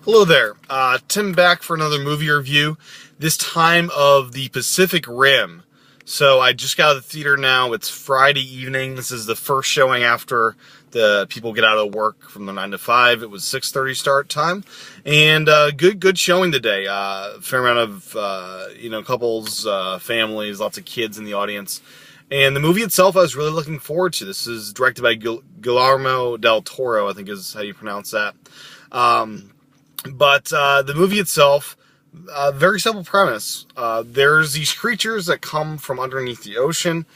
Hello there, Tim back for another movie review, this time of the Pacific Rim. So I just got out of the theater now. It's Friday evening. This is the first showing after the people get out of work from the 9 to 5. It was 6:30 start time, and good showing today. Fair amount of couples, families, lots of kids in the audience. And the movie itself I was really looking forward to. This is directed by Guillermo del Toro, I think is how you pronounce that. But the movie itself, very simple premise. There's these creatures that come from underneath the ocean,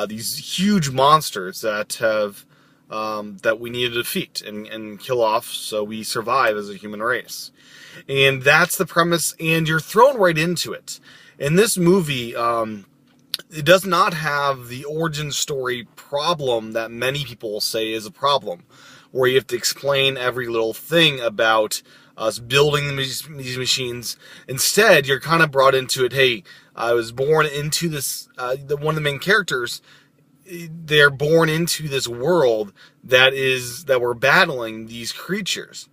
these huge monsters that have that we need to defeat and kill off so we survive as a human race. And that's the premise, and you're thrown right into it. In this movie, it does not have the origin story problem that many people will say is a problem, where you have to explain every little thing about us building these machines. Instead, you're kind of brought into it. Hey, I was born into this. One of the main characters, they're born into this world that we're battling these creatures,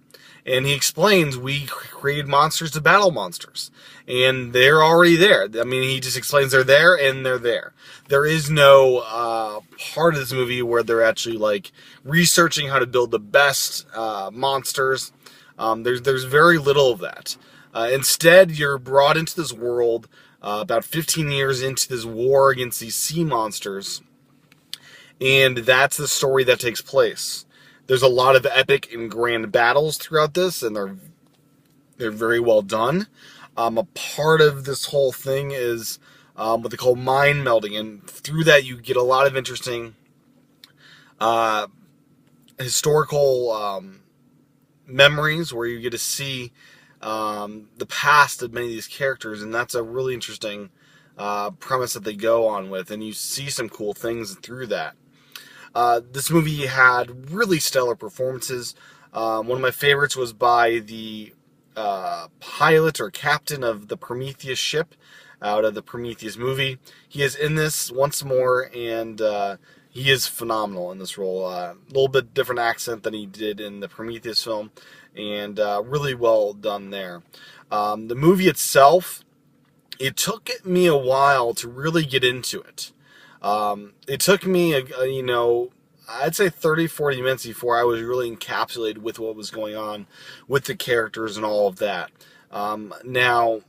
and he explains we created monsters to battle monsters, and they're already there. I mean, he just explains they're there and they're there. There is no part of this movie where they're actually like researching how to build the best monsters. There's very little of that. Instead, you're brought into this world about 15 years into this war against these sea monsters, and that's the story that takes place. There's a lot of epic and grand battles throughout this, and they're very well done. A part of this whole thing is what they call mind melding, and through that you get a lot of interesting historical memories where you get to see the past of many of these characters, and that's a really interesting premise that they go on with, and you see some cool things through that. This movie had really stellar performances. One of my favorites was by the pilot or captain of the Prometheus ship out of the Prometheus movie. He is in this once more, and he is phenomenal in this role. A little bit different accent than he did in the Prometheus film, and really well done there. The movie itself, it took me a while to really get into it. It took me, I'd say 30, 40 minutes before I was really encapsulated with what was going on with the characters and all of that. Now,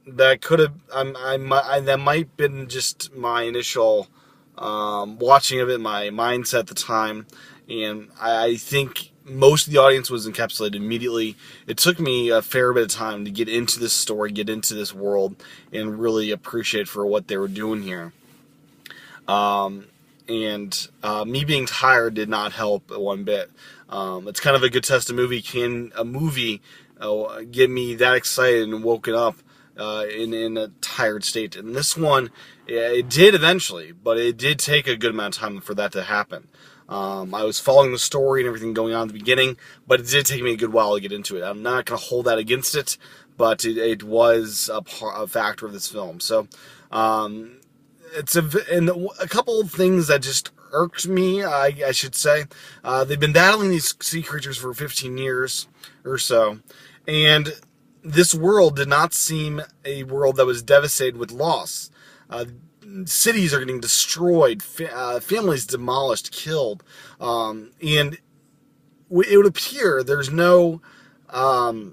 that could have, that might have been just my initial watching of it, my mindset at the time, and I think most of the audience was encapsulated immediately. It took me a fair bit of time to get into this story, get into this world, and really appreciate for what they were doing here. Me being tired did not help one bit. It's kind of a good test of movie. Can a movie get me that excited and woken up in a tired state? And this one, it did eventually, but it did take a good amount of time for that to happen. I was following the story and everything going on at the beginning, but it did take me a good while to get into it. I'm not going to hold that against it, but it was a factor of this film. So, it's a couple of things that just irked me, I should say. They've been battling these sea creatures for 15 years or so, and this world did not seem a world that was devastated with loss. Cities are getting destroyed, families demolished, killed, and it would appear there's no side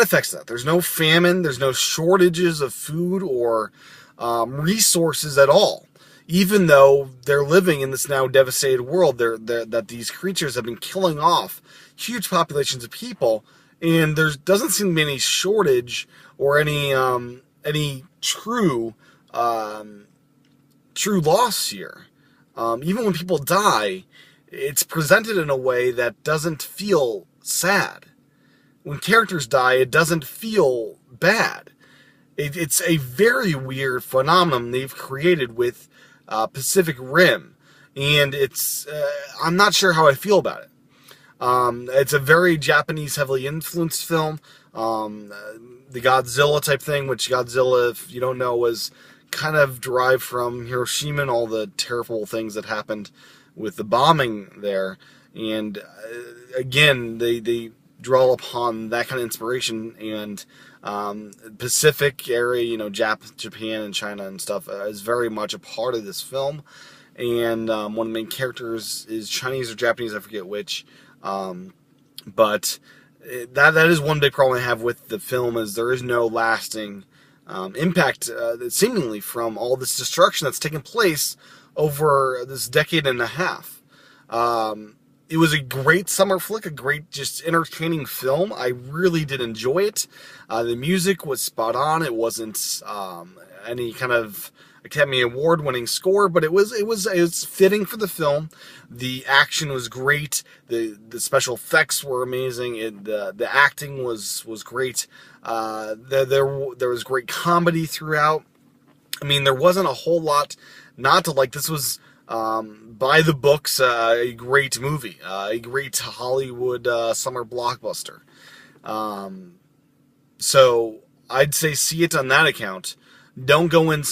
effects to that. There's no famine, there's no shortages of food or resources at all, even though they're living in this now devastated world. That these creatures have been killing off huge populations of people, and there doesn't seem to be any shortage or any true loss here. Even when people die, it's presented in a way that doesn't feel sad. When characters die, it doesn't feel bad. It's a very weird phenomenon they've created with Pacific Rim, and I'm not sure how I feel about it. It's a very Japanese heavily influenced film, the Godzilla type thing, which Godzilla, if you don't know, was kind of derived from Hiroshima and all the terrible things that happened with the bombing there. And again, they draw upon that kind of inspiration, and Pacific area, Japan and China and stuff, is very much a part of this film. And one of the main characters is Chinese or Japanese, I forget which. But that is one big problem I have with the film, is there is no lasting impact, seemingly, from all this destruction that's taken place over this decade and a half. It was a great summer flick, a great, just entertaining film. I really did enjoy it. The music was spot on. It wasn't any kind of Academy Award winning score, but it was fitting for the film. The action was great. The special effects were amazing. The acting was great. There was great comedy throughout. I mean, there wasn't a whole lot not to like. This was, by the books, a great movie, a great Hollywood summer blockbuster. So I'd say see it on that account. Don't go in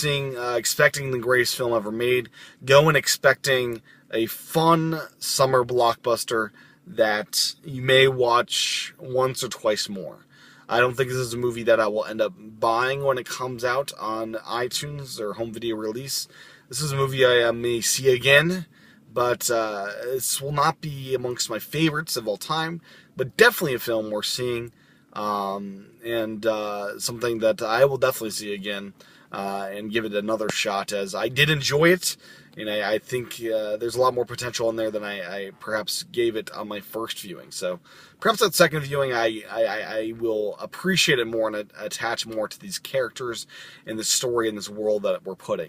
expecting the greatest film ever made. Go in expecting a fun summer blockbuster that you may watch once or twice more. I don't think this is a movie that I will end up buying when it comes out on iTunes or home video release. This is a movie I may see again, but this will not be amongst my favorites of all time, but definitely a film worth seeing, and something that I will definitely see again. And give it another shot, as I did enjoy it, and I think there's a lot more potential in there than I perhaps gave it on my first viewing. So perhaps that second viewing I will appreciate it more and attach more to these characters and the story and this world that we're put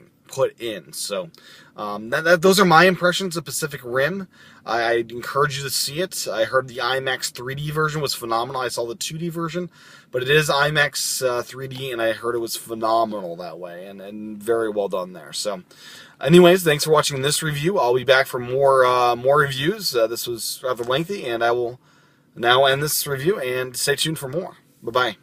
in. So those are my impressions of Pacific Rim. I'd encourage you to see it. I heard the IMAX 3D version was phenomenal. I saw the 2D version, but it is IMAX 3D, and I heard it was phenomenal that way, and very well done there. So anyways, thanks for watching this review. I'll be back for more reviews. This was rather lengthy, and I will now end this review, and stay tuned for more. Bye-bye.